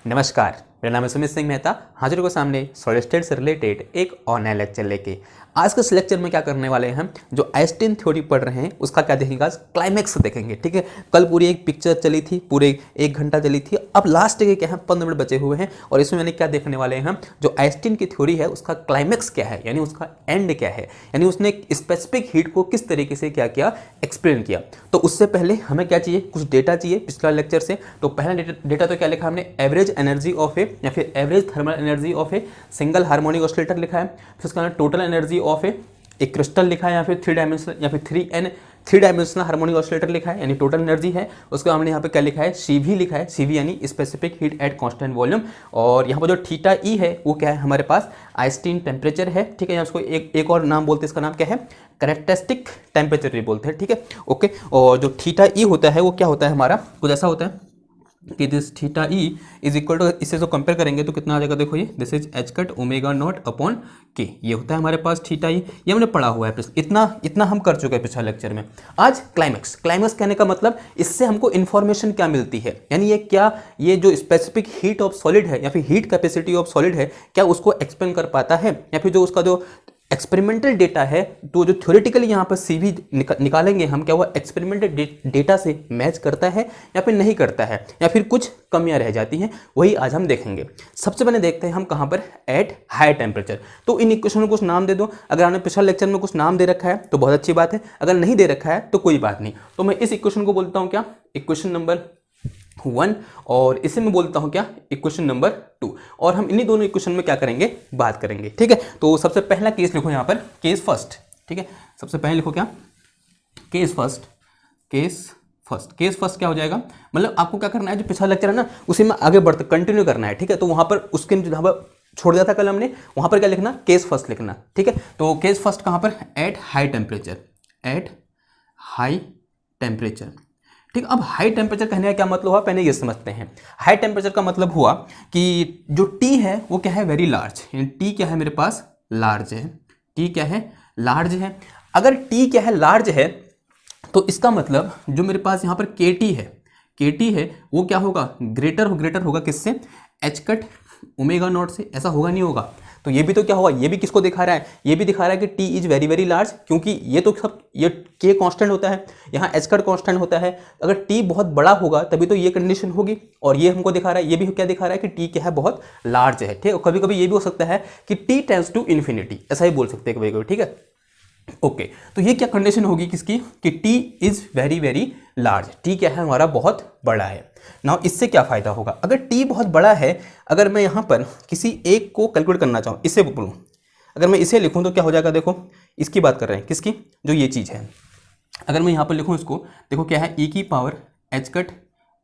नमस्कार, मेरा नाम है सुमित सिंह मेहता। हाजिर को सामने सॉलिड स्टेट से रिलेटेड एक ऑनलाइन लेक्चर लेके। आज के इस लेक्चर में क्या करने वाले हैं, जो आइंस्टीन थ्योरी पढ़ रहे हैं उसका क्या देखेंगे, आज क्लाइमैक्स देखेंगे। ठीक है, कल पूरी एक पिक्चर चली थी, पूरे 1 घंटा चली थी। अब लास्ट के क्या है, 15 मिनट बचे हुए हैं और इसमें मैंने क्या देखने वाले हैं, जो आइंस्टीन की थ्योरी है उसका क्लाइमैक्स क्या है, यानी उसका एंड क्या है, यानी उसने स्पेसिफिक हीट को किस तरीके से क्या किया, एक्सप्लेन किया। तो उससे पहले हमें क्या चाहिए, कुछ डेटा चाहिए पिछला लेक्चर से। तो पहला डेटा तो क्या लिखा हमने, एवरेज एनर्जी ऑफ ए या फिर average thermal energy of a single harmonic oscillator लिखा है। फिर उसका टोटल एनर्जी ऑफ ए एक क्रिस्टल लिखा है, या फिर 3 डायमेंशनल या फिर 3 डायमेंशनल हार्मोनिक ऑसिलेटर लिखा है, यानी टोटल एनर्जी है। उसको हमने यहाँ पे क्या लिखा है, CV लिखा है। CV यानी specific heat at constant volume. और यहाँ पर जो थीटा E है वो क्या है, हमारे पास आइंस्टीन टेम्परेचर है। ठीक है, उसको एक और नाम बोलते हैं, इसका नाम क्या है, कैरेक्टरिस्टिक टेम्परेचर भी बोलते हैं। ठीक है, ओके। और जो थीटा E होता है वो क्या होता है, हमारा कुछ ऐसा होता है कि this theta E is equal to, इससे जो कंपेयर करेंगे तो कितना आ जाएगा, देखो ये this is h cut omega not upon के। ये होता है हमारे पास थीटा E। ये हमने पढ़ा हुआ है, इतना हम कर चुके हैं पिछले लेक्चर में। आज क्लाइमैक्स कहने का मतलब, इससे हमको इन्फॉर्मेशन क्या मिलती है, यानी ये जो स्पेसिफिक हीट ऑफ सॉलिड है या फिर हीट कैपेसिटी ऑफ सॉलिड है, क्या उसको एक्सप्लेन कर पाता है, या फिर जो उसका जो एक्सपेरिमेंटल डेटा है, तो जो थ्योरेटिकली यहाँ पर CV निकालेंगे हम, क्या वो एक्सपेरिमेंटल डेटा से मैच करता है या फिर नहीं करता है, या फिर कुछ कमियां रह जाती हैं, वही आज हम देखेंगे। सबसे पहले देखते हैं हम कहाँ पर, एट हाई टेम्परेचर। तो इन इक्वेशन को कुछ नाम दे दो। अगर आपने पिछले लेक्चर में कुछ नाम दे रखा है तो बहुत अच्छी बात है, अगर नहीं दे रखा है तो कोई बात नहीं। तो मैं इस इक्वेशन को बोलता हूँ क्या, इक्वेशन नंबर 1, और इसे मैं बोलता हूं क्या, इक्वेशन नंबर 2। और हम इन्हीं दोनों इक्वेशन में क्या करेंगे, बात करेंगे। ठीक है, तो सबसे पहला केस लिखो यहां पर, केस फर्स्ट। ठीक है, सबसे पहले लिखो क्या, केस फर्स्ट। केस फर्स्ट क्या हो जाएगा, मतलब आपको क्या करना है, जो पिछला लेक्चर है ना उसी में आगे बढ़ते कंटिन्यू करना है। ठीक है, तो वहां पर उसके जहां पर छोड़ दिया था कल हमने, वहां पर क्या लिखना, केस फर्स्ट लिखना। ठीक है, तो केस फर्स्ट कहां पर, at high temperature. At high temperature. ठीक, अब हाई टेम्परेचर कहने का क्या मतलब हुआ, पहले ये समझते हैं। हाई टेम्परेचर का मतलब हुआ कि जो T है वो क्या है, वेरी लार्ज। यानी T क्या है मेरे पास, लार्ज है। T क्या है, लार्ज है। अगर T क्या है, लार्ज है, तो इसका मतलब जो मेरे पास यहाँ पर KT है वो क्या होगा, ग्रेटर होगा किससे, एच कट ओमेगा नॉट से। ऐसा होगा, नहीं होगा। तो ये भी तो क्या होगा, ये भी किसको दिखा रहा है, ये भी दिखा रहा है कि T is very very large, क्योंकि ये तो सब, ये K कांस्टेंट होता है, यहाँ एच कट कांस्टेंट होता है। अगर T बहुत बड़ा होगा तभी तो ये कंडीशन होगी। और ये हमको दिखा रहा है, ये भी क्या दिखा रहा है कि T क्या है, बहुत लार्ज है। ठीक है, कभी कभी ये भी हो सकता है कि T टेंड्स टू इन्फिनिटी, ऐसा ही बोल सकते हैं कभी कभी। ठीक है, ओके। तो ये क्या कंडीशन होगी किसकी, कि T is very very large. T क्या है, हमारा बहुत बड़ा है। नाउ इससे क्या फायदा होगा, अगर T बहुत बड़ा है, अगर मैं यहाँ पर किसी एक को कैलकुलेट करना चाहूँ, इसे बोलूँ, अगर मैं इसे लिखूँ तो क्या हो जाएगा, देखो इसकी बात कर रहे हैं, किसकी, जो ये चीज़ है। अगर मैं यहाँ पर लिखूँ इसको, देखो क्या है, E की power h cut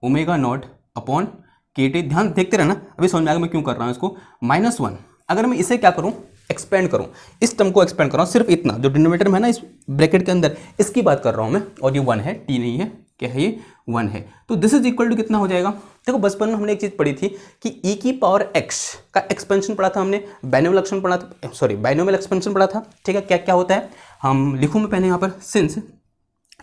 omega not upon KT। ध्यान देखते रहना, अभी समझ में आएगा मैं क्यों कर रहा हूँ इसको, -1। अगर मैं इसे क्या करूँ, एक्सपेंड करूँ, इस टर्म को एक्सपेंड कर रहा हूँ, सिर्फ इतना जो डिनोमिनेटर में है ना, इस ब्रैकेट के अंदर, इसकी बात कर रहा हूँ मैं। और ये 1 है, T नहीं है, क्या है ये, 1 है। तो दिस इज इक्वल टू कितना हो जाएगा, देखो बचपन में हमने एक चीज़ पढ़ी थी कि E की पावर x का एक्सपेंशन पढ़ा था हमने, बाइनोमियल एक्सपेंशन पढ़ा था। ठीक है, क्या क्या होता है, हम लिखूँ मैं पहले यहाँ पर, सिंस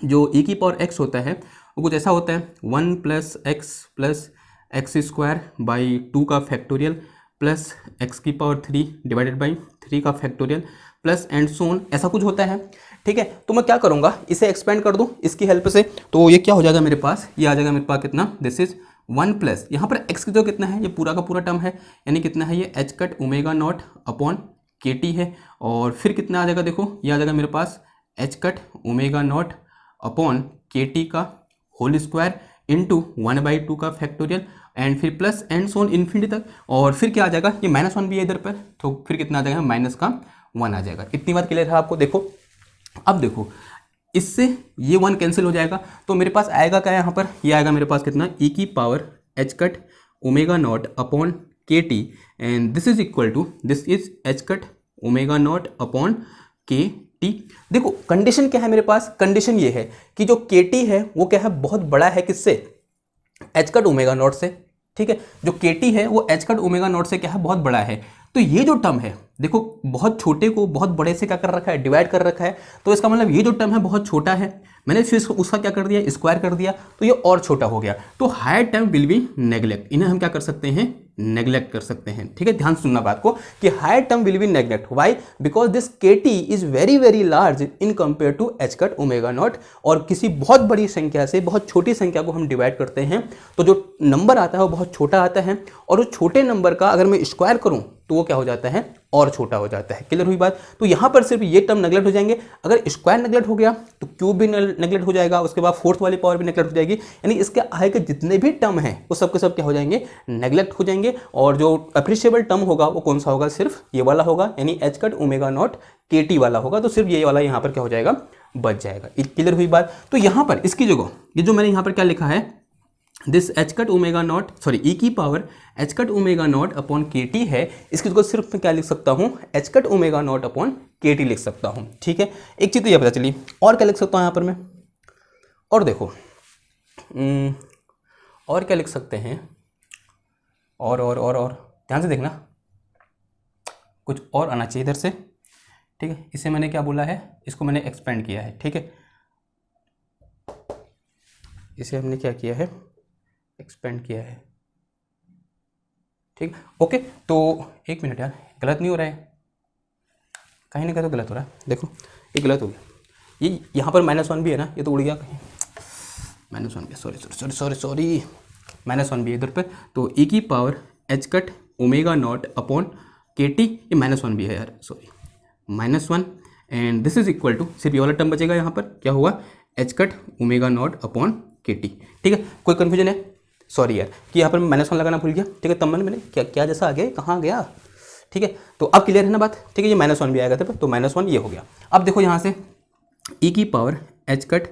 जो E की पावर x होता है वो कुछ ऐसा होता है, 1 + x स्क्वायर बाई 2 का फैक्टोरियल प्लस x की पावर 3 डिवाइडेड बाई 3 का फैक्टोरियल प्लस एंड सोन, ऐसा कुछ होता है। ठीक है, तो मैं क्या करूँगा, इसे एक्सपेंड कर दूँ इसकी हेल्प से, तो ये क्या हो जाएगा मेरे पास, ये आ जाएगा मेरे पास कितना, दिस इज 1 प्लस यहाँ पर x की जो कितना है, ये पूरा का पूरा टर्म है, यानी कितना है, ये H cut omega not upon KT है। और फिर कितना आ जाएगा, देखो ये आ जाएगा मेरे पास h cut omega not upon KT का होल स्क्वायर इंटू 1/2 का फैक्टोरियल एंड फिर प्लस एंड सोन इन्फिनिटी तक। और फिर क्या आ जाएगा, ये -1 भी है इधर पर, तो फिर कितना आ जाएगा, -1 आ जाएगा। इतनी बात क्लियर है आपको। देखो अब देखो, इससे ये 1 कैंसिल हो जाएगा, तो मेरे पास आएगा क्या यहाँ पर, ये आएगा मेरे पास कितना, E की power h cut omega not upon KT and this is equal to, this is h cut omega not upon KT। देखो कंडीशन क्या है मेरे पास, कंडीशन ये है कि जो KT है वो क्या है, बहुत बड़ा है किससे, एच कट ओमेगा नॉट से। ठीक है, जो KT है वो एच कट ओमेगा नॉट से क्या है, बहुत बड़ा है। तो ये जो टर्म है देखो, बहुत छोटे को बहुत बड़े से क्या कर रखा है, डिवाइड कर रखा है, तो इसका मतलब ये जो टर्म है बहुत छोटा है, मैंने फिर उसका क्या कर दिया, स्क्वायर कर दिया, तो ये और छोटा हो गया। तो higher term will be neglect, इन्हें हम क्या कर सकते हैं, नेग्लेक्ट कर सकते हैं। ठीक है, ध्यान सुनना बात को कि higher term will be neglect, why, because this kt is very very large in compare to h cut omega not. और किसी बहुत बड़ी संख्या से बहुत छोटी संख्या को हम डिवाइड करते हैं तो जो नंबर आता है वो बहुत छोटा आता है, और उस छोटे नंबर का अगर मैं स्क्वायर करूं तो वो क्या हो जाता है, और छोटा हो जाता है। क्लियर हुई बात। तो यहां पर सिर्फ ये टर्म नेगलेक्ट हो जाएंगे, अगर स्क्वायर नेगलेक्ट हो गया तो क्यूब भी नेगलेक्ट हो जाएगा, उसके बाद फोर्थ वाली पावर भी नेगलेक्ट हो जाएगी, यानी इसके आगे के जितने भी टर्म हैं वो सब के सब क्या हो जाएंगे, नेगलेक्ट हो जाएंगे। और जो अप्रिशिएबल टर्म होगा वो कौन सा होगा, सिर्फ ये वाला होगा, यानी h cut omega not kt वाला होगा, तो सिर्फ ये वाला यहाँ पर क्या हो जाएगा, बच जाएगा। क्लियर हुई बात। तो यहाँ पर इसकी जगह ये जो मैंने यहाँ पर क्या लिखा है, this h cut omega not sorry e की power h cut omega not upon kt है, इसकी जगह सिर्फ मैं क्या लिख सकता हूँ, h cut omega not upon kt लिख सकता हूँ। ठीक है, एक चीज़ तो ये पता चली, और क्या लिख सकता हूँ यहाँ पर मैं, और देखो और क्या लिख सकते हैं, और ध्यान से देखना, कुछ और आना चाहिए इधर से। ठीक है, इसे मैंने क्या बोला है, इसको मैंने एक्सपेंड किया है। ठीक है, इसे हमने क्या किया है, एक्सपेंड किया है। ठीक, ओके। तो एक मिनट यार, गलत नहीं हो रहा है, कहीं ना कहीं तो गलत हो रहा है, देखो ये गलत हो गया, ये यहाँ पर -1 भी है ना, ये तो उड़ गया कहीं, -1 भी, सॉरी -1 भी है इधर पे। तो e की power h cut omega not upon kt, ये -1 भी है यार, sorry -1, and this is equal to, सिर्फ ये वाला टर्म बचेगा यहाँ पर, क्या हुआ, h cut omega not upon kt। ठीक है, कोई कन्फ्यूजन है, सॉरी यार कि यहाँ पर -1 लगाना भूल गया। ठीक है, तब मैंने क्या जैसा आ गया, कहाँ गया। ठीक है, तो अब क्लियर है ना बात। ठीक है, ये -1 भी आएगा तब, तो -1 ये हो गया। अब देखो यहाँ से e की power h cut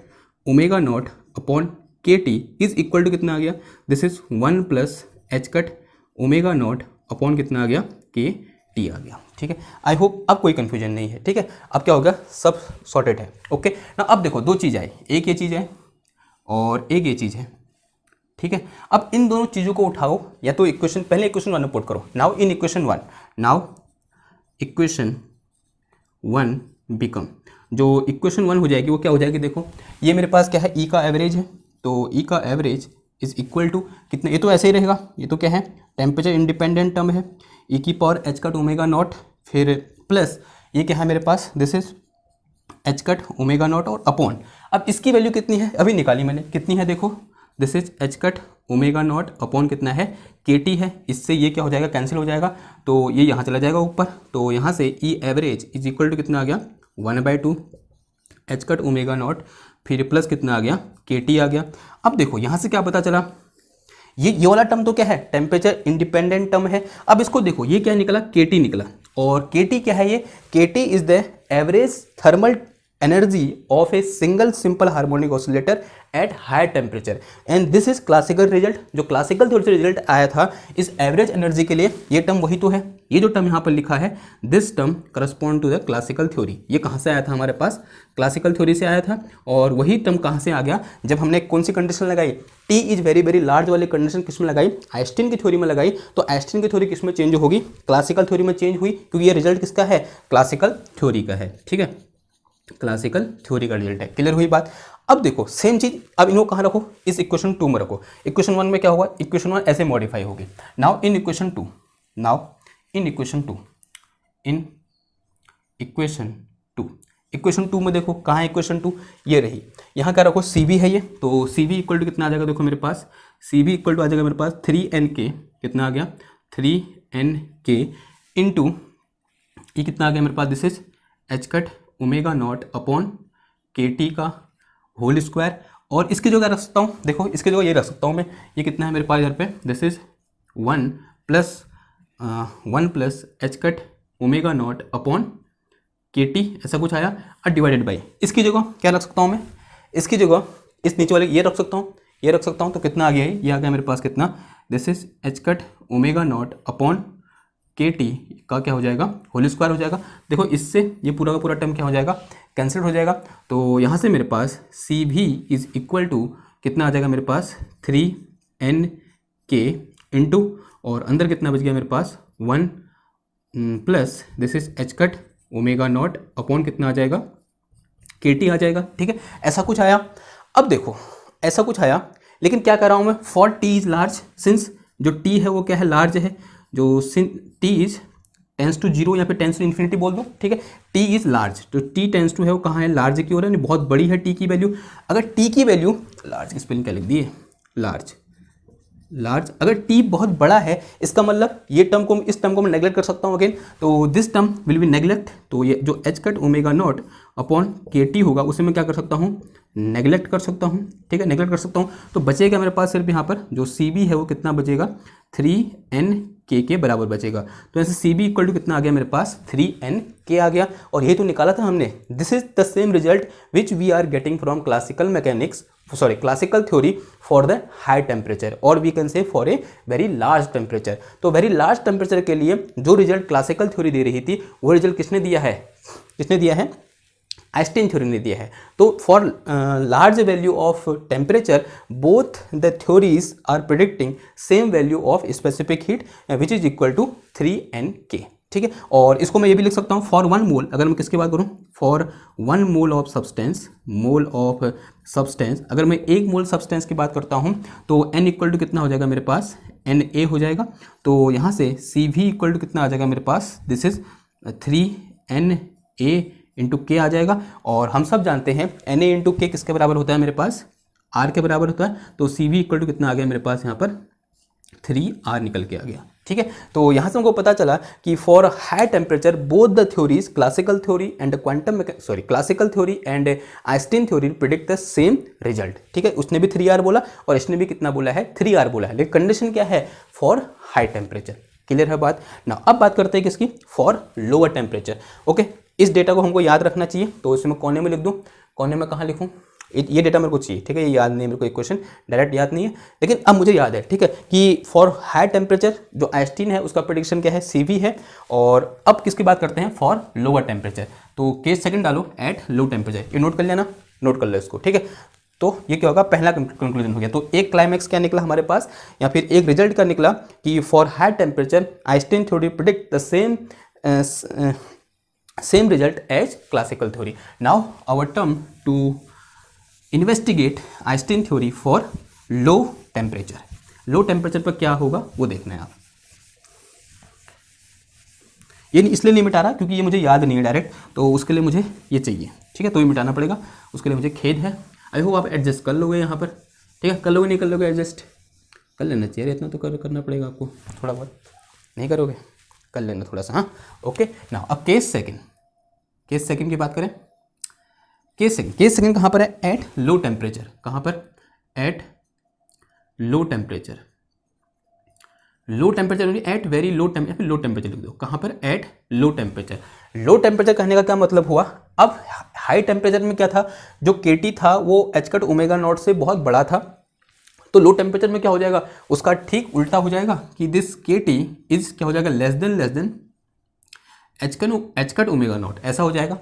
omega not upon kt is equal to कितना आ गया, this is 1 plus h cut omega not upon कितना आ गया, kt आ गया। ठीक है, आई होप अब कोई कन्फ्यूजन नहीं है। ठीक है, अब क्या होगा, सब सॉर्टेड है। ओके ना, अब देखो दो चीज़ आई, एक ये चीज़ है और एक ये चीज़ है। ठीक है, अब इन दोनों चीज़ों को उठाओ, या तो इक्वेशन, पहले इक्वेशन 1 में पुट करो, now in equation 1, now equation 1 become, जो इक्वेशन 1 हो जाएगी वो क्या हो जाएगी, देखो ये मेरे पास क्या है, ई का एवरेज है, तो ई का एवरेज इज इक्वल टू कितने, ये तो ऐसे ही रहेगा, ये तो क्या है, टेम्परेचर इंडिपेंडेंट टर्म है, ई की power h cut omega not, फिर प्लस ये क्या है मेरे पास, this is h cut omega not और अपॉन, अब इसकी वैल्यू कितनी है, अभी निकाली मैंने, कितनी है देखो, this is h cut omega not upon कितना है, kt है, इससे ये क्या हो जाएगा, कैंसिल हो जाएगा, तो ये यहाँ चला जाएगा ऊपर, तो यहाँ से ई एवरेज इज इक्वल टू कितना आ गया, 1/2 h कट ओमेगा नॉट, फिर प्लस कितना आ गया, kt आ गया। अब देखो यहाँ से क्या पता चला, ये वाला टर्म तो क्या है, टेम्परेचर इंडिपेंडेंट टर्म है। अब इसको देखो, ये क्या निकला, kt निकला, और kt क्या है, ये kt is the average thermal energy of a single simple harmonic oscillator at higher temperature, and this is classical result, जो क्लासिकल थ्योरी से रिजल्ट आया था इस एवरेज एनर्जी के लिए, ये टर्म वही तो है, ये जो टर्म यहाँ पर लिखा है, this term correspond to the classical theory, ये कहाँ से आया था, हमारे पास क्लासिकल थ्योरी से आया था। और वही टर्म कहाँ से आ गया, जब हमने कौन सी कंडीशन लगाई, T is very very large वाली कंडीशन किस में लगाई, आइंस्टीन की थ्योरी में लगाई, तो आइंस्टीन की थ्योरी किस में चेंज होगी, क्लासिकल थ्योरी में चेंज हुई, क्योंकि ये रिजल्ट किसका है, क्लासिकल थ्योरी का है। ठीक है, क्लासिकल थ्योरी का रिजल्ट है। क्लियर हुई बात। अब देखो सेम चीज, अब इनको कहाँ रखो, इस इक्वेशन 2 में रखो, इक्वेशन 1 में क्या होगा, इक्वेशन 1 ऐसे मॉडिफाई होगी, now in equation 2, now in equation 2, in equation 2, equation 2 में देखो कहाँ है इक्वेशन 2, ये रही, यहाँ क्या रखो, सी बी है ये, तो सी बी इक्वल टू कितना आ जाएगा, देखो मेरे पास सी बी इक्वल टू आ जाएगा मेरे पास 3nk, कितना आ गया 3nk इंटू ये कितना आ गया मेरे पास, this is h cut omega not upon kt का होल स्क्वायर, और इसकी जगह रख सकता हूँ, देखो इसकी जगह ये रख सकता हूँ मैं, ये कितना है मेरे पास इधर पे, this is 1 plus h cut omega not upon kt, ऐसा कुछ आया, और डिवाइडेड बाई, इसकी जगह क्या रख सकता हूँ मैं, इसकी जगह इस नीचे वाले ये रख सकता हूँ, ये रख सकता हूँ, तो कितना आ गया ये आ गया मेरे पास कितना, this is h cut omega not upon kt का क्या हो जाएगा, होल स्क्वायर हो जाएगा। देखो इससे ये पूरा का पूरा टर्म क्या हो जाएगा, कैंसिल हो जाएगा, तो यहाँ से मेरे पास सी भी इज इक्वल टू कितना आ जाएगा मेरे पास 3nk इंटू, और अंदर कितना बच गया मेरे पास 1 plus this is h cut omega not upon कितना आ जाएगा, के टी आ जाएगा। ठीक है, ऐसा कुछ आया। अब देखो ऐसा कुछ आया, लेकिन क्या कर रहा हूँ मैं, for T is large, since जो टी है वो क्या है, लार्ज है, जो T is tends to zero या फिर टेंस टू इन्फिनिटी बोल दो। ठीक है, टी इज लार्ज, तो टी टेंस टू है वो कहाँ है, लार्ज की ओर है, बहुत बड़ी है टी की वैल्यू। अगर टी की वैल्यू, लार्ज की स्पेलिंग क्या लिख दी है, लार्ज, लार्ज, अगर टी बहुत बड़ा है इसका मतलब ये टर्म को, इस टर्म को मैं नेग्लेक्ट कर सकता हूँ अगेन, तो this term will be neglect, तो ये जो H cut omega not upon k T होगा उसे मैं क्या कर सकता हूँ, नेग्लेक्ट कर सकता हूँ। ठीक है, नेग्लेक्ट कर सकता हूँ, तो बचेगा मेरे पास सिर्फ यहाँ पर जो सी बी है वो कितना बचेगा, 3n के बराबर बचेगा। तो ऐसे सी बी इक्वल टू कितना आ गया मेरे पास, 3n के आ गया, और ये तो निकाला था हमने। This is the same result which we are getting from classical mechanics, sorry classical theory for the high temperature, और we can say for a very large temperature. तो वेरी लार्ज टेम्परेचर के लिए जो रिजल्ट क्लासिकल थ्योरी दे रही थी वो result किसने दिया है, किसने दिया है, आइंस्टीन थ्योरी ने दिया है। तो for large value of temperature both the theories are predicting same value of specific heat which is equal to 3n k. ठीक है, और इसको मैं ये भी लिख सकता हूँ फॉर 1 मोल, अगर मैं किसकी बात करूँ, for 1 mole of substance, mole of substance, अगर मैं 1 मोल सब्सटेंस की बात करता हूँ तो n इक्वल टू कितना हो जाएगा मेरे पास, Na हो जाएगा। तो यहाँ से CV इक्वल टू कितना आ जाएगा मेरे पास, दिस इज 3Na इंटू के आ जाएगा, और हम सब जानते हैं Na इंटू के किसके बराबर होता है मेरे पास, R के बराबर होता है। तो CV इक्वल टू कितना आ गया मेरे पास यहाँ पर, 3R निकल के आ गया। ठीक है, तो यहाँ से हमको पता चला कि for high temperature both the theories, classical theory and quantum, sorry classical theory and Einstein theory predict the same result. ठीक है, उसने भी 3R बोला और इसने भी कितना बोला है, 3R बोला है, लेकिन कंडीशन क्या है, फॉर हाई टेम्परेचर। क्लियर है बात ना। अब बात करते हैं किसकी, फॉर लोअर टेम्परेचर। ओके, इस डेटा को हमको याद रखना चाहिए, तो इसमें कोने में लिख दूँ, कोने में कहाँ लिखूँ, ये डेटा मेरे को चाहिए। ठीक है, ये याद नहीं मेरे को, एक क्वेश्चन डायरेक्ट याद नहीं है, लेकिन अब मुझे याद है। ठीक है, कि फॉर हाई टेम्परेचर जो आइंस्टीन है उसका प्रेडिक्शन क्या है, CV है। और अब किसकी बात करते हैं, फॉर लोअर टेम्परेचर, तो केस सेकंड डालो एट लो टेम्परेचर, ये नोट कर लेना, नोट कर लो इसको। ठीक है, तो ये क्या होगा, पहला कंक्लूजन हो गया। तो एक क्लाइमैक्स क्या निकला हमारे पास, या फिर एक रिजल्ट क्या निकला कि for high temperature Einstein theory predict the same result as classical theory. Now our turn to investigate Einstein theory for low temperature. Low temperature पर क्या होगा वो देखना है आप। ये इसलिए नहीं मिटा रहा क्योंकि ये मुझे याद नहीं है डायरेक्ट, तो उसके लिए मुझे ये चाहिए। ठीक है, तो ये मिटाना पड़ेगा, उसके लिए मुझे खेद है। आई होप आप एडजस्ट कर लोगे यहाँ पर। ठीक है, कर लोगे, नहीं कर लोगे एडजस्ट कर लेना चाहिए, इतना तो करना पड़ेगा आपको थोड़ा बहुत, नहीं करोगे कर लेना थोड़ा सा। हाँ, ओके ना। अब केस सेकंड की बात करें। केस सेकंड कहाँ पर है, एट लो टेम्परेचर। कहाँ पर, at low temperature. Low temperature at very low temperature, low temperature लिख दो। कहाँ पर, at low temperature. Low temperature कहने का क्या मतलब हुआ, अब हाई टेम्परेचर में क्या था, जो KT था वो एच कट ओमेगा नॉट से बहुत बड़ा था। तो लो टेम्परेचर में क्या हो जाएगा, उसका ठीक उल्टा हो जाएगा कि दिस KT इज क्या हो जाएगा, less than H cut omega not, ऐसा हो जाएगा।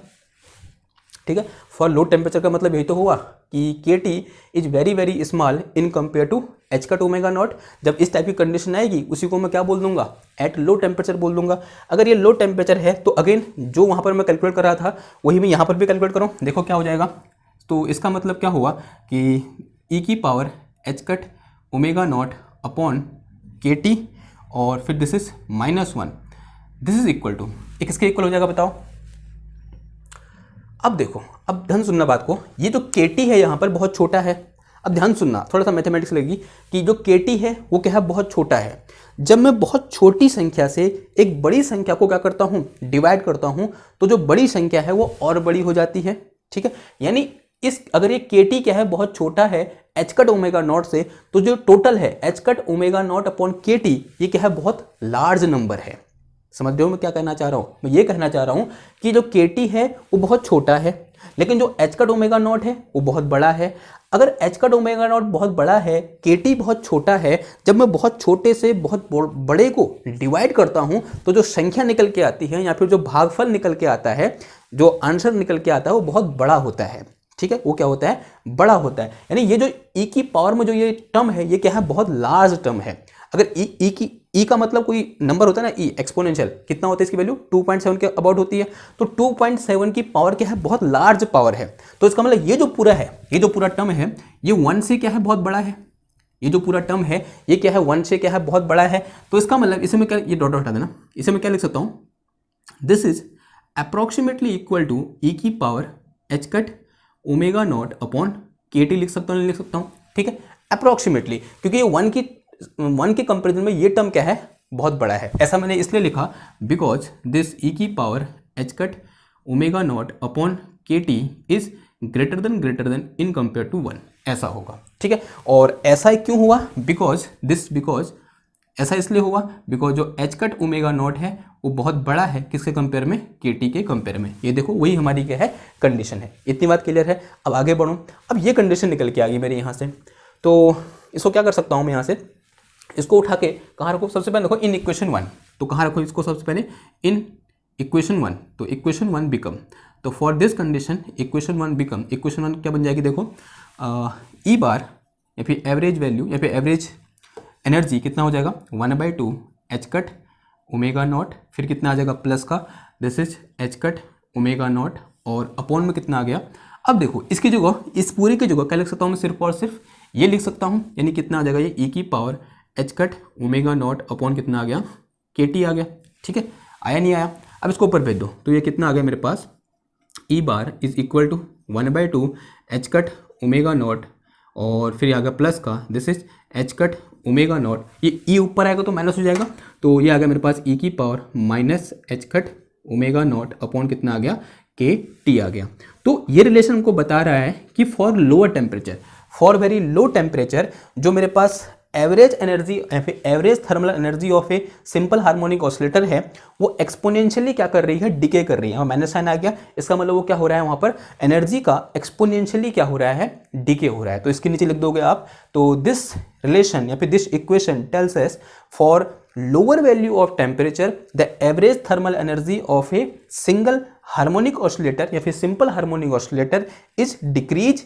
ठीक है, फॉर लो टेम्परेचर का मतलब यही तो हुआ कि KT is very very small in compare to h cut omega not. जब इस टाइप की कंडीशन आएगी उसी को मैं क्या बोल दूंगा, एट लो टेम्परेचर बोल दूंगा। अगर ये लो टेम्परेचर है तो अगेन जो वहाँ पर मैं कैलकुलेट कर रहा था वही मैं यहाँ पर भी कैलकुलेट करूँ, देखो क्या हो जाएगा। तो इसका मतलब क्या हुआ कि e की power h cut omega not upon KT, और फिर this is -1, this is equal to, एक किसके इक्वल हो जाएगा बताओ। अब देखो, अब ध्यान सुनना बात को, ये जो KT है यहाँ पर बहुत छोटा है। अब ध्यान सुनना, थोड़ा सा मैथमेटिक्स लगेगी कि जो KT है वो क्या है, बहुत छोटा है। जब मैं बहुत छोटी संख्या से एक बड़ी संख्या को क्या करता हूँ, डिवाइड करता हूँ, तो जो बड़ी संख्या है वो और बड़ी हो जाती है। ठीक है, यानी अगर ये KT क्या है, बहुत छोटा है एच कट ओमेगा नॉट से, तो जो टोटल है H cut omega not upon KT, ये क्या है, बहुत लार्ज नंबर है। समझ रहे हो मैं क्या कहना चाह रहा हूँ, मैं ये कहना चाह रहा हूँ कि जो KT है वो बहुत छोटा है, लेकिन जो एच कट ओमेगा नॉट है वो बहुत बड़ा है। अगर एच कट ओमेगा नॉट बहुत बड़ा है, KT बहुत छोटा है, जब मैं बहुत छोटे से बहुत बड़े को डिवाइड करता हूँ तो जो संख्या निकल के आती है या फिर जो भागफल निकल के आता है, जो आंसर निकल के आता है वो बहुत बड़ा होता है। ठीक है, वो क्या होता है, बड़ा होता है। यानी ये जो e की पावर में जो ये टर्म है ये क्या है, बहुत लार्ज टर्म है। अगर ई का मतलब कोई नंबर होता है ना, ई एक्सपोनेंशियल कितना होता है, इसकी वैल्यू 2.7 के अबाउट होती है। तो 2.7 की पावर क्या है, बहुत लार्ज पावर है। तो इसका मतलब ये जो पूरा है, ये जो पूरा टर्म है, ये 1 से क्या है, बहुत बड़ा है। ये जो पूरा टर्म है ये क्या है, 1 से क्या है, बहुत बड़ा है। तो इसका मतलब इसे मैं क्या, ये डॉट हटा देना, इसे मैं क्या लिख सकता हूँ, this is approximately equal to e की power h cut omega not upon k t लिख सकता हूँ, नहीं लिख सकता हूँ, ठीक है, अप्रोक्सीमेटली, क्योंकि ये 1 के कंपेरिजन में ये टर्म क्या है, बहुत बड़ा है। ऐसा मैंने इसलिए लिखा बिकॉज दिस ई की power h cut omega not upon k t is greater than in compare to 1, ऐसा होगा, ठीक है। और ऐसा क्यों हुआ, बिकॉज ऐसा इसलिए हुआ बिकॉज जो एच कट ओमेगा नॉट है वो बहुत बड़ा है, किसके कंपेयर में, के टी के कंपेयर में। ये देखो वही हमारी क्या है, कंडीशन है। इतनी बात क्लियर है। अब आगे बढ़ो। अब ये कंडीशन निकल के आ गई मेरे यहाँ से, तो इसको क्या कर सकता हूँ मैं, यहाँ से इसको उठा के कहाँ रखो, सबसे पहले देखो इन इक्वेशन 1, तो कहाँ रखो इसको, सबसे पहले इन इक्वेशन 1, तो इक्वेशन 1 बिकम, तो for this condition equation 1 become, equation 1 क्या बन जाएगी, देखो ई बार या फिर एवरेज वैल्यू या फिर एवरेज एनर्जी कितना हो जाएगा, 1/2 एच कट ओमेगा नॉट, फिर कितना आ जाएगा प्लस का, this is h cut omega not, और अपॉन में कितना आ गया। अब देखो इसकी जगह, इस पूरी की जगह क्या लिख सकता हूँ मैं, सिर्फ और सिर्फ ये लिख सकता हूँ, यानी कितना आ जाएगा, ये ई की power h cut omega not upon कितना आ गया, के टी आ गया, ठीक है, आया नहीं आया। अब इसको ऊपर भेज दो, तो ये कितना आ गया मेरे पास, e bar is equal to 1/2 h cut omega not, और फिर आ गया प्लस का, this is h cut omega not, ये ई ऊपर आएगा तो माइनस हो जाएगा, तो ये आ गया मेरे पास ई की power minus h cut omega not upon कितना आ गया, के टी आ गया। तो ये रिलेशन हमको बता रहा है कि for lower temperature, for very low temperature, जो मेरे पास एवरेज एनर्जी या फिर average thermal energy of a simple harmonic oscillator है, वो एक्सपोनेंशियली क्या कर रही है, डिके कर रही है। और माइनस साइन आ गया, इसका मतलब वो क्या हो रहा है, वहां पर एनर्जी का एक्सपोनेंशियली क्या हो रहा है, डिके हो रहा है। तो इसके नीचे लिख दोगे आप, तो दिस रिलेशन या फिर this equation tells us for lower value of temperature the average thermal energy of a single harmonic oscillator या फिर simple harmonic oscillator is decrease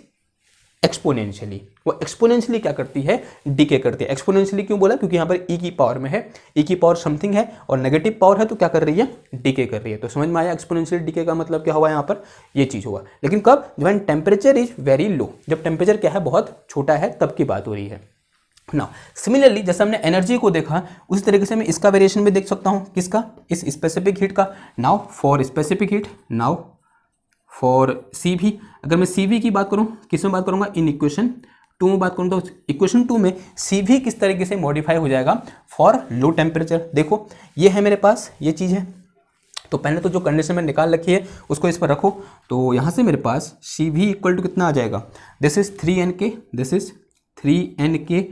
exponentially. वो एक्सपोनेंशियली क्या करती है, डीके करती है। एक्सपोनेंशियली क्यों बोला, क्योंकि यहाँ पर ई की पावर में है, ई की पावर समथिंग है और नेगेटिव पावर है, तो क्या कर रही है, डीके कर रही है। तो समझ में आया एक्सपोनेंशियल डीके का मतलब क्या हुआ, यहाँ पर ये चीज़ हुआ। लेकिन कब, when temperature is very low, जब टेम्परेचर क्या है, बहुत छोटा है, तब की बात हो रही है ना। सिमिलरली जैसे हमने एनर्जी को देखा, उसी तरीके से मैं इसका वेरिएशन भी देख सकता हूँ, किसका, इस स्पेसिफिक हीट का। Now for specific heat, now for C भी, अगर मैं सी वी की बात करूं, किस में बात करूंगा, इन इक्वेशन 2 में बात करूं, तो इक्वेशन 2 में सी भी किस तरीके से मॉडिफाई हो जाएगा फॉर लो टेम्परेचर। देखो ये है मेरे पास, ये चीज़ है, तो पहले तो जो कंडीशन में निकाल रखी है उसको इस पर रखो, तो यहाँ से मेरे पास सी भी इक्वल टू कितना आ जाएगा, this is 3Nk, this is 3Nk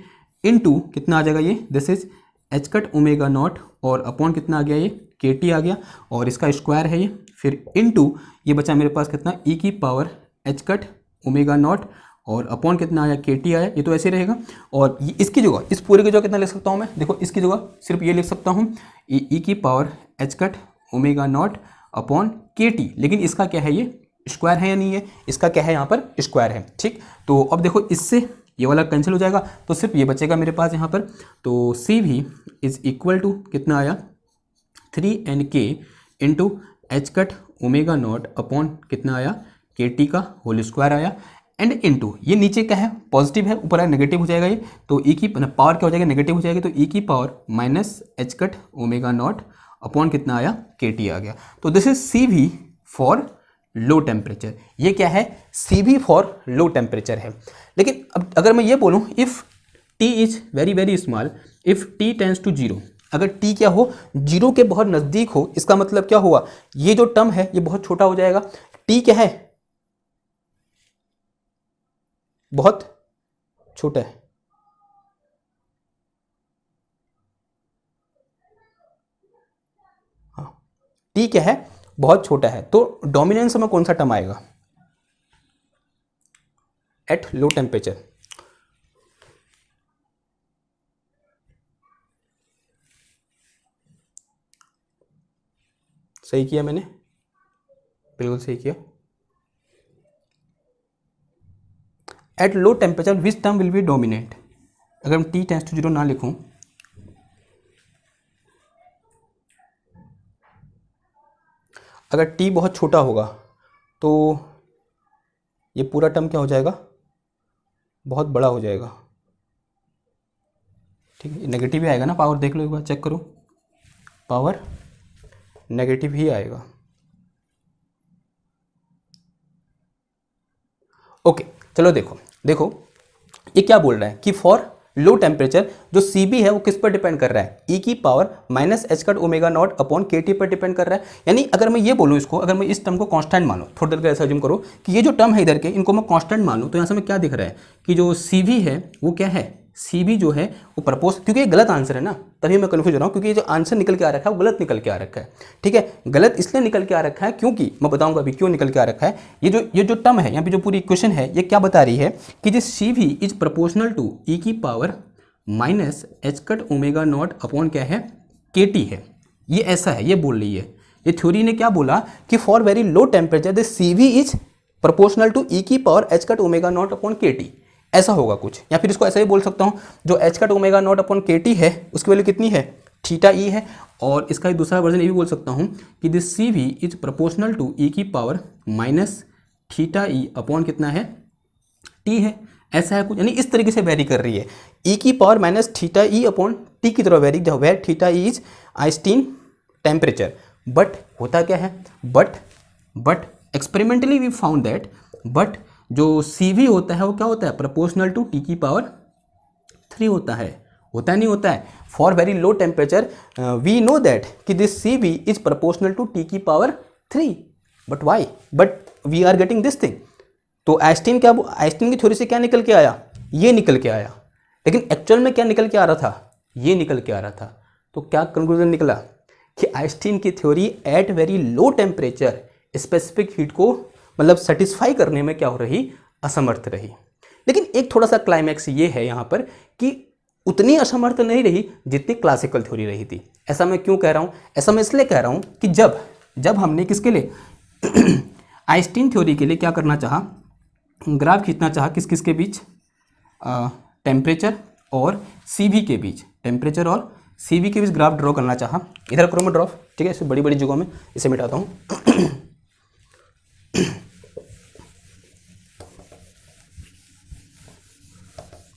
into कितना आ जाएगा ये, this is h cut omega not, और अपॉन कितना आ गया, ये के टी आ गया, और इसका स्क्वायर है ये, फिर इनटू ये बचा मेरे पास कितना, ई की power h cut omega not, और अपॉन कितना आया, के टी आया, ये तो ऐसे रहेगा। और इसकी जगह, इस पूरे की जगह कितना लिख सकता हूँ मैं, देखो इसकी जगह सिर्फ ये लिख सकता हूँ, ई की power h cut omega not upon k T, लेकिन इसका क्या है, ये स्क्वायर है या नहीं है, इसका क्या है, यहाँ पर स्क्वायर है, ठीक। तो अब देखो इससे ये वाला कैंसिल हो जाएगा, तो सिर्फ ये बचेगा मेरे पास यहाँ पर, तो सी भी इज इक्वल टू कितना आया, 3Nk into H cut omega not upon कितना आया, के टी का होल स्क्वायर आया, एंड इनटू ये नीचे क्या है, पॉजिटिव है, ऊपर आया नेगेटिव हो जाएगा ये, तो ई की पावर क्या हो जाएगा, नेगेटिव हो जाएगी, तो ई की power minus h cut omega not upon कितना आया, के टी आ गया। तो दिस इज सी भी फॉर लो टेम्परेचर, ये क्या है, सी भी फॉर लो टेम्परेचर है। लेकिन अब अगर मैं ये बोलूँ, if T is very very small, if T tends to zero, अगर टी क्या हो, जीरो के बहुत नज़दीक हो, इसका मतलब क्या हुआ, ये जो टर्म है ये बहुत छोटा हो जाएगा। टी क्या है, बहुत छोटा है, हाँ, टी क्या है, बहुत छोटा है, तो डोमिनेंस में कौन सा टर्म आएगा एट लो टेम्परेचर, सही किया मैंने, बिल्कुल सही किया। At low temperature which term will B dominate, अगर हम टी टेंस टू जीरो ना लिखूं, अगर t बहुत छोटा होगा तो ये पूरा टर्म क्या हो जाएगा, बहुत बड़ा हो जाएगा। ठीक है, नेगेटिव ही आएगा ना, पावर देख लो एक बार, चेक करो, पावर नेगेटिव ही आएगा। ओके चलो देखो देखो ये क्या बोल रहा है कि फॉर लो टेम्परेचर जो Cb है वो किस पर डिपेंड कर रहा है, e की power minus h cut omega not upon KT पर डिपेंड कर रहा है। यानी अगर मैं ये बोलूँ इसको, अगर मैं इस टर्म को कांस्टेंट मानूं, थोड़ी देर का ऐसा अज्यूम करो कि ये जो टर्म है इधर के, इनको मैं कांस्टेंट मानूं, तो यहाँ से मैं क्या दिख रहा है कि जो Cv है वो क्या है, Cb जो है वो प्रपोज, क्योंकि ये गलत आंसर है ना, तभी मैं कन्फ्यूज हो रहा हूँ, क्योंकि ये जो आंसर निकल के आ रखा है वो गलत निकल के आ रखा है। ठीक है, गलत इसलिए निकल के आ रखा है क्योंकि मैं बताऊंगा अभी क्यों निकल के आ रखा है। ये जो टर्म है यहाँ पे, जो पूरी इक्वेशन है, ये क्या बता रही है कि this Cv is proportional to e की power minus h cut omega not upon क्या है, KT है। ये ऐसा है, ये बोल रही है, ये थ्योरी ने क्या बोला कि for very low temperature this Cv is proportional to e की power h cut omega not upon KT, ऐसा होगा कुछ। या फिर इसको ऐसा ही बोल सकता हूँ, जो H cut omega not upon KT है उसकी वैल्यू कितनी है, थीटा ई है। और इसका दूसरा वर्जन ये भी बोल सकता हूँ कि this Cv is proportional to e की power minus theta E upon कितना है, T है। ऐसा है कुछ, यानी इस तरीके से वेरी कर रही है, e की power minus theta E upon T की तरह vary, where theta E is Einstein temperature. But होता क्या है, but experimentally we found that, but जो Cv होता है वो क्या होता है, प्रोपोर्शनल टू T की पावर 3 होता है नहीं होता है। For very low temperature we know that कि this Cv is proportional to T की power 3, but why, but we are getting this thing. तो आइंस्टीन की थ्योरी से क्या निकल के आया, ये निकल के आया, लेकिन एक्चुअल में क्या निकल के आ रहा था, ये निकल के आ रहा था। तो क्या कंक्लूजन निकला कि आइंस्टीन की theory at very low temperature specific heat को मतलब सेटिस्फाई करने में क्या हो रही, असमर्थ रही। लेकिन एक थोड़ा सा क्लाइमैक्स ये है यहाँ पर कि उतनी असमर्थ नहीं रही जितनी क्लासिकल थ्योरी रही थी। ऐसा मैं क्यों कह रहा हूँ, ऐसा मैं इसलिए कह रहा हूँ कि जब हमने किसके लिए आइंस्टीन थ्योरी के लिए क्या करना चाहा, ग्राफ खींचना चाहा किस किस के बीच, टेम्परेचर और Cv के बीच, टेम्परेचर और Cv के बीच ग्राफ ड्रॉ करना चाहा। इधर करो मैं ड्रॉ, ठीक है, इसे बड़ी बड़ी जगहों में इसे मिटाता हूँ।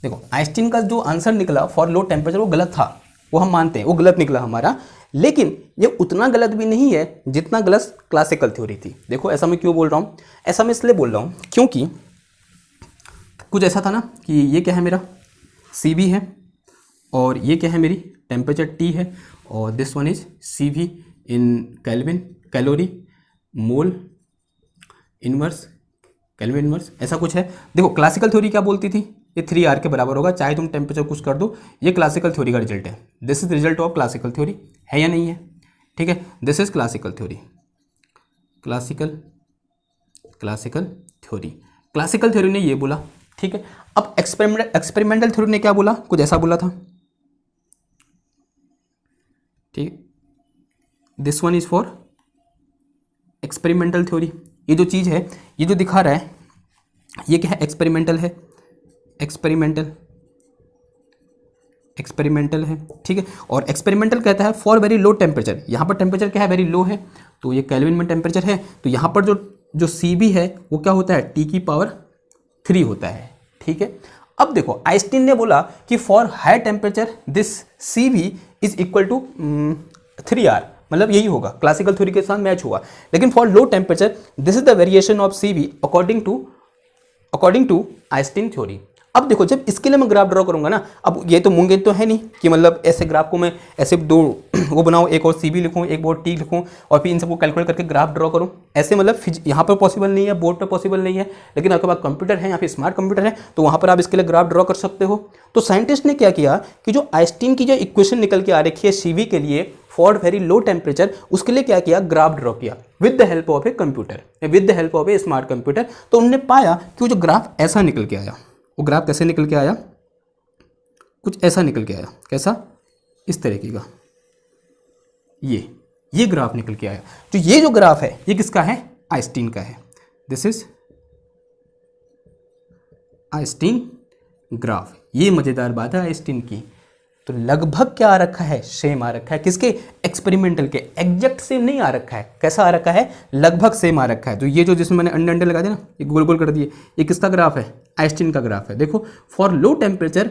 देखो आइंस्टीन का जो आंसर निकला फॉर लो टेम्परेचर वो गलत था, वो हम मानते हैं, वो गलत निकला हमारा, लेकिन ये उतना गलत भी नहीं है जितना गलत क्लासिकल थ्योरी थी। देखो ऐसा मैं क्यों बोल रहा हूँ, ऐसा मैं इसलिए बोल रहा हूँ क्योंकि कुछ ऐसा था ना कि ये क्या है, मेरा Cv है और ये क्या है, मेरी टेम्परेचर T है, और this one is Cv in kelvin, calorie mole inverse, kelvin inverse, ऐसा कुछ है। देखो क्लासिकल थ्योरी क्या बोलती थी, ये 3R के बराबर होगा चाहे तुम टेम्परेचर कुछ कर दो, ये क्लासिकल थ्योरी का रिजल्ट है। This is result of classical theory, है या नहीं है, ठीक है, this is classical theory, classical theory ने ये बोला, ठीक है। अब एक्सपेरिमेंटल थ्योरी ने क्या बोला, कुछ ऐसा बोला था, ठीक है, this one is for experimental theory. ये जो चीज़ है, ये जो दिखा रहा है, ये क्या है, एक्सपेरिमेंटल है, एक्सपेरिमेंटल है, ठीक है। और एक्सपेरिमेंटल कहता है फॉर वेरी लो टेम्परेचर, यहाँ पर टेम्परेचर क्या है, वेरी लो है, तो ये केल्विन में टेम्परेचर है, तो यहाँ पर जो Cv है वो क्या होता है, T की पावर 3 होता है, ठीक है। अब देखो आइंस्टीन ने बोला कि for high temperature this Cv is equal to 3R, मतलब यही होगा, क्लासिकल थ्योरी के साथ मैच हुआ। लेकिन for low temperature this is the variation of Cv according to Einstein theory. अब देखो जब इसके लिए मैं ग्राफ ड्रॉ करूंगा ना, अब ये तो मूंगे तो है नहीं कि मतलब ऐसे ग्राफ को मैं ऐसे दो वो बनाऊँ, एक और Cv लिखूँ, एक और T लिखूँ, और फिर इन सबको कैलकुलेट करके ग्राफ ड्रॉ करूँ, ऐसे मतलब यहाँ पर पॉसिबल नहीं है, बोर्ड पर पॉसिबल नहीं है। लेकिन आपके पास कंप्यूटर है या फिर स्मार्ट कंप्यूटर है तो वहाँ पर आप इसके लिए ग्राफ ड्रॉ कर सकते हो। तो साइंटिस्ट ने क्या किया कि जो आइंस्टीन की जो इक्वेशन निकल के आ रखी है Cv के लिए फॉर वेरी लो टेम्परेचर, उसके लिए क्या किया, ग्राफ ड्रॉ किया with the help of a computer, with the help of A smart computer. तो उन्होंने पाया कि वो जो ग्राफ ऐसा निकल के आया, वो ग्राफ कैसे निकल के आया, कुछ ऐसा निकल के आया, कैसा, इस तरीके का, ये ग्राफ निकल के आया। तो ये जो ग्राफ है ये किसका है, आइंस्टीन का है, दिस इज आइंस्टीन ग्राफ। ये मजेदार बात है आइंस्टीन की तो लगभग क्या आ रखा है, सेम आ रखा है। किसके, एक्सपेरिमेंटल के। एग्जैक्ट सेम नहीं आ रखा है, कैसा आ रखा है, लगभग सेम आ रखा है। तो ये जो जिसमें मैंने अंडे अंडे लगा दिया ना, ये गोल गोल कर दिए, ये किसका ग्राफ है, आइंस्टीन का ग्राफ है। देखो फॉर लो टेम्परेचर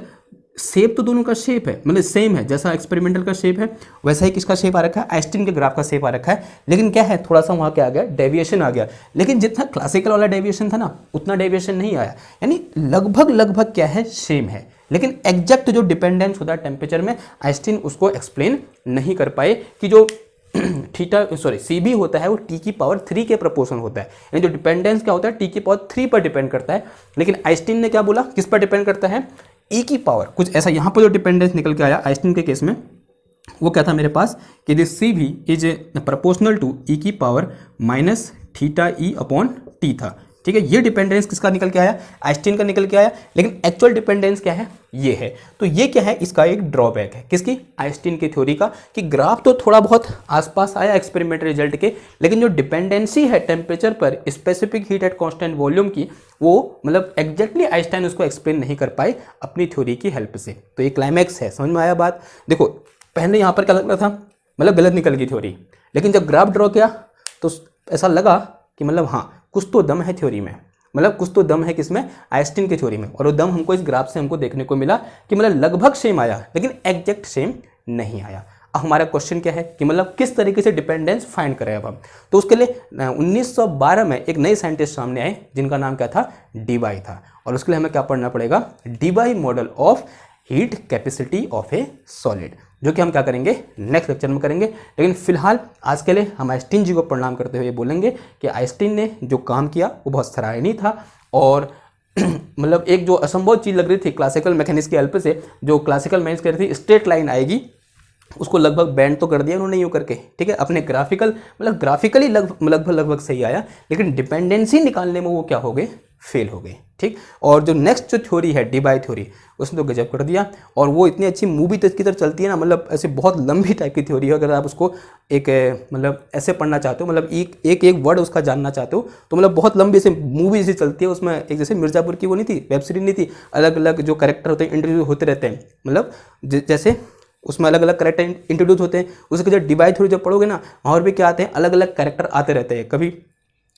शेप तो दोनों का शेप है, मतलब सेम है, जैसा एक्सपेरिमेंटल का शेप है वैसा ही किसका शेप आ रखा है, आइंस्टीन के ग्राफ का शेप आ रखा है। लेकिन क्या है, थोड़ा सा वहाँ क्या आ गया, डेविएशन आ गया। लेकिन जितना क्लासिकल वाला डेविएशन था ना, उतना डेविएशन नहीं आया। यानी लगभग लगभग क्या है, सेम है। लेकिन एग्जैक्ट जो डिपेंडेंस होता है टेम्परेचर में, आइंस्टीन उसको एक्सप्लेन नहीं कर पाए कि जो CB होता है वो T⁻³ के प्रोपोर्शन होता है। यानी जो डिपेंडेंस क्या होता है, T⁻³ पर डिपेंड करता है। लेकिन आइंस्टीन ने क्या बोला, किस पर डिपेंड करता है, E⁻, कुछ ऐसा। यहाँ पर जो डिपेंडेंस निकल के आया आइंस्टीन के केस में, वो क्या था मेरे पास कि this CB is proportional to E⁻⁻θE/T था। ठीक है, ये डिपेंडेंस किसका निकल के आया, आइंस्टीन का निकल के आया। लेकिन एक्चुअल डिपेंडेंस क्या है, ये है। तो ये क्या है, इसका एक ड्रॉबैक है, किसकी, आइंस्टीन की थ्योरी का, कि ग्राफ तो थोड़ा बहुत आसपास आया एक्सपेरिमेंटल रिजल्ट के, लेकिन जो डिपेंडेंसी है टेम्परेचर पर specific heat at constant volume की, वो मतलब एग्जैक्टली आइंस्टाइन उसको एक्सप्लेन नहीं कर पाए अपनी थ्योरी की हेल्प से। तो ये क्लाइमैक्स है, समझ में आया बात। देखो पहले यहाँ पर क्या लग रहा था, मतलब गलत निकल गई थ्योरी, लेकिन जब ग्राफ ड्रॉ किया तो ऐसा लगा कि मतलब हाँ कुछ तो दम है थ्योरी में, मतलब कुछ तो दम है किसमें, आइंस्टीन की थ्योरी में। और वो दम हमको इस ग्राफ से हमको देखने को मिला कि मतलब लगभग सेम आया, लेकिन एग्जैक्ट सेम नहीं आया। अब हमारा क्वेश्चन क्या है कि मतलब किस तरीके से डिपेंडेंस फाइंड करें अब हम। तो उसके लिए 1912 में एक नए साइंटिस्ट सामने आए जिनका नाम क्या था, डीबाई था। और उसके लिए हमें क्या पढ़ना पड़ेगा, Debye model of heat capacity of a solid, जो कि हम क्या करेंगे, नेक्स्ट लेक्चर में करेंगे। लेकिन फिलहाल आज के लिए हम आइंस्टीन जी को प्रणाम करते हुए बोलेंगे कि आइंस्टीन ने जो काम किया वो बहुत सराहनीय था। और मतलब एक जो असंभव चीज़ लग रही थी क्लासिकल मैकेनिक्स की हेल्प से, जो क्लासिकल मैथ्स कह रही थी स्ट्रेट लाइन आएगी, उसको लगभग बैंड तो कर दिया उन्होंने यूँ करके, ठीक है, अपने ग्राफिकल मतलब ग्राफिकली लगभग सही आया, लेकिन डिपेंडेंसी निकालने में वो क्या हो गए, फेल हो गए। ठीक, और जो नेक्स्ट जो थ्योरी है डीबाई थ्योरी, उसने तो गजब कर दिया। और वो इतनी अच्छी मूवी तो इसकी तरह चलती है ना, मतलब ऐसे बहुत लंबी टाइप की थ्योरी है। अगर आप उसको एक मतलब ऐसे पढ़ना चाहते हो, मतलब एक एक वर्ड उसका जानना चाहते हो, तो मतलब बहुत लंबी से मूवी जैसी चलती है। उसमें एक जैसे मिर्ज़ापुर की वो नहीं थी, वेब सीरीज नहीं थी, अलग अलग जो कैरेक्टर होते हैं इंट्रोड्यूस होते रहते हैं, मतलब जैसे उसमें अलग अलग कैरेक्टर इंट्रोड्यूस होते हैं। उसके जो डीबाई थ्योरी जब पढ़ोगे ना, और भी क्या आते हैं, अलग अलग कैरेक्टर आते रहते हैं। कभी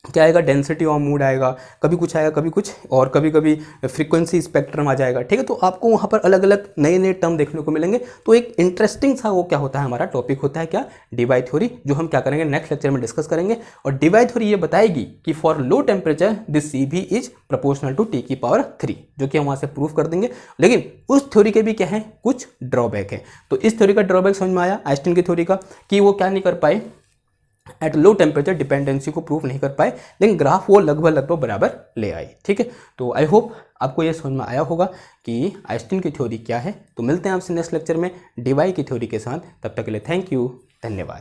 क्या आएगा, डेंसिटी ऑफ मूड आएगा, कभी कुछ आएगा, कभी कुछ, और कभी कभी फ्रीक्वेंसी स्पेक्ट्रम आ जाएगा। ठीक है, तो आपको वहाँ पर अलग अलग नए नए टर्म देखने को मिलेंगे। तो एक इंटरेस्टिंग सा वो क्या होता है, हमारा टॉपिक होता है क्या, डीबाई थ्योरी, जो हम क्या करेंगे नेक्स्ट लेक्चर में डिस्कस करेंगे। और डीबाई थ्योरी ये बताएगी कि for low temperature this CB is proportional to T⁻³, जो कि हम वहाँ से प्रूव कर देंगे। लेकिन उस थ्योरी के भी क्या है, कुछ ड्रॉबैक है। तो इस थ्योरी का ड्रॉबैक समझ में आया आइंस्टीन की थ्योरी का, कि वो क्या नहीं कर पाए, एट लो टेम्परेचर डिपेंडेंसी को प्रूव नहीं कर पाए, लेकिन ग्राफ वो लगभग बराबर ले आए। ठीक है, तो आई होप आपको ये समझ में आया होगा कि आइंस्टीन की थ्योरी क्या है। तो मिलते हैं आपसे नेक्स्ट लेक्चर में डीबाई की थ्योरी के साथ, तब तक के लिए थैंक यू, धन्यवाद।